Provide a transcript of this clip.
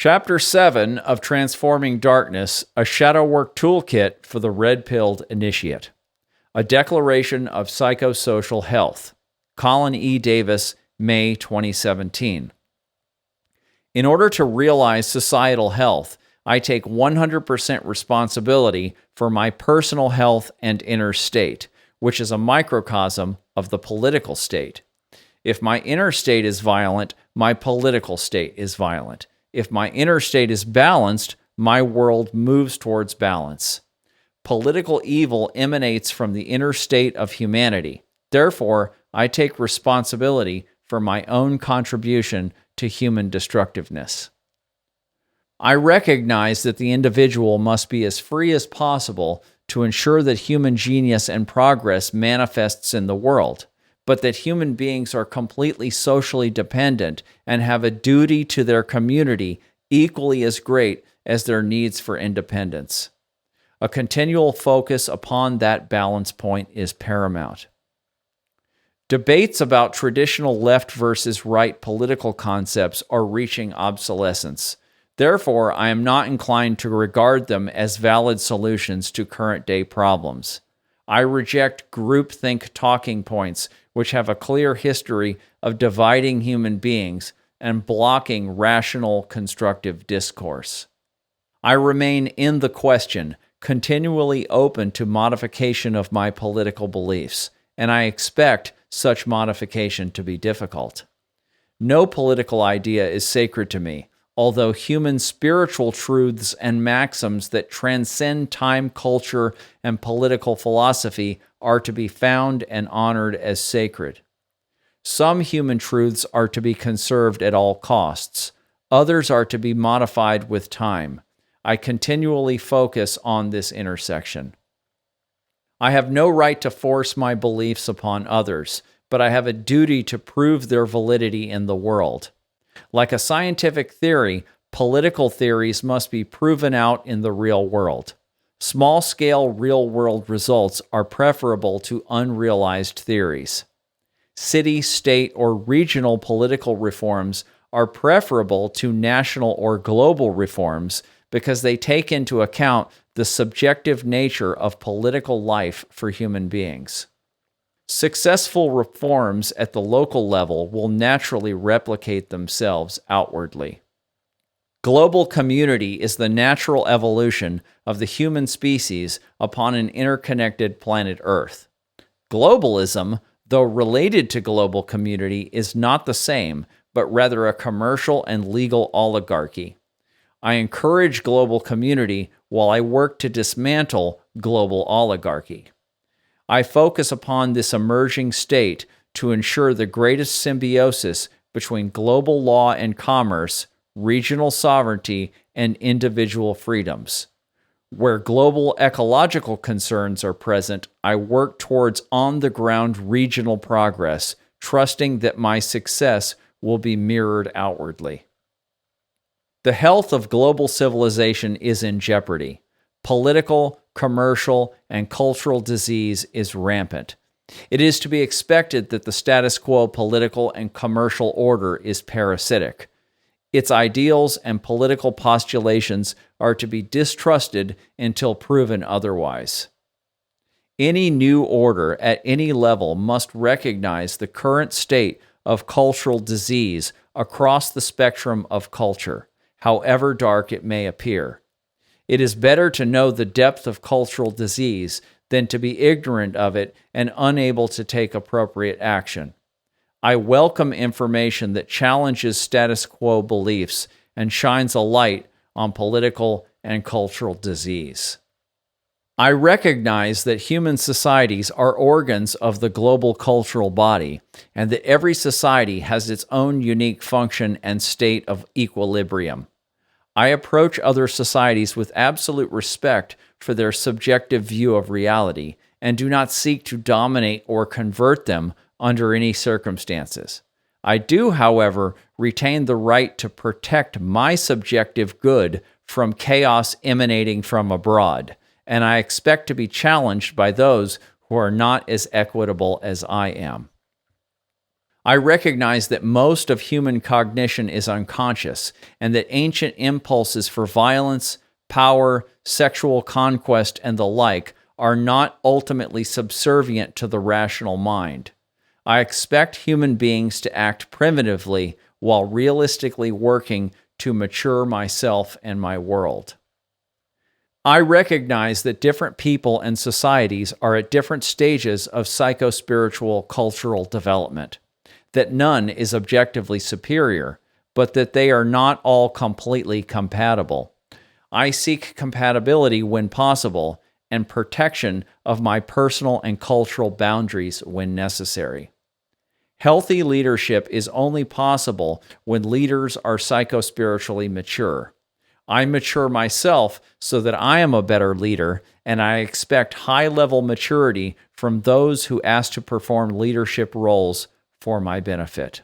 Chapter 7 of Transforming Darkness, a Shadow Work Toolkit for the Red-Pilled Initiate. A Declaration of Psychosocial Health. Colin E. Davis, May 2017. In order to realize societal health, I take 100% responsibility for my personal health and inner state, which is a microcosm of the political state. If my inner state is violent, my political state is violent. If my inner state is balanced, my world moves towards balance. Political evil emanates from the inner state of humanity. Therefore, I take responsibility for my own contribution to human destructiveness. I recognize that the individual must be as free as possible to ensure that human genius and progress manifests in the world, but that human beings are completely socially dependent and have a duty to their community equally as great as their needs for independence. A continual focus upon that balance point is paramount. Debates about traditional left versus right political concepts are reaching obsolescence. Therefore, I am not inclined to regard them as valid solutions to current-day problems. I reject groupthink talking points which have a clear history of dividing human beings and blocking rational, constructive discourse. I remain in the question, continually open to modification of my political beliefs, and I expect such modification to be difficult. No political idea is sacred to me, although human spiritual truths and maxims that transcend time, culture, and political philosophy are to be found and honored as sacred. Some human truths are to be conserved at all costs. Others are to be modified with time. I continually focus on this intersection. I have no right to force my beliefs upon others, but I have a duty to prove their validity in the world. Like a scientific theory, political theories must be proven out in the real world. Small-scale real-world results are preferable to unrealized theories. City, state, or regional political reforms are preferable to national or global reforms because they take into account the subjective nature of political life for human beings. Successful reforms at the local level will naturally replicate themselves outwardly. Global community is the natural evolution of the human species upon an interconnected planet Earth. Globalism, though related to global community, is not the same, but rather a commercial and legal oligarchy. I encourage global community while I work to dismantle global oligarchy. I focus upon this emerging state to ensure the greatest symbiosis between global law and commerce, regional sovereignty, and individual freedoms. Where global ecological concerns are present, I work towards on-the-ground regional progress, trusting that my success will be mirrored outwardly. The health of global civilization is in jeopardy. Political, commercial, and cultural disease is rampant. It is to be expected that the status quo political and commercial order is parasitic. Its ideals and political postulations are to be distrusted until proven otherwise. Any new order at any level must recognize the current state of cultural disease across the spectrum of culture, however dark it may appear. It is better to know the depth of cultural disease than to be ignorant of it and unable to take appropriate action. I welcome information that challenges status quo beliefs and shines a light on political and cultural disease. I recognize that human societies are organs of the global cultural body, and that every society has its own unique function and state of equilibrium. I approach other societies with absolute respect for their subjective view of reality and do not seek to dominate or convert them under any circumstances. I do, however, retain the right to protect my subjective good from chaos emanating from abroad, and I expect to be challenged by those who are not as equitable as I am. I recognize that most of human cognition is unconscious, and that ancient impulses for violence, power, sexual conquest, and the like are not ultimately subservient to the rational mind. I expect human beings to act primitively while realistically working to mature myself and my world. I recognize that different people and societies are at different stages of psychospiritual cultural development, that none is objectively superior, but that they are not all completely compatible. I seek compatibility when possible and protection of my personal and cultural boundaries when necessary. Healthy leadership is only possible when leaders are psychospiritually mature. I mature myself so that I am a better leader, and I expect high-level maturity from those who ask to perform leadership roles for my benefit.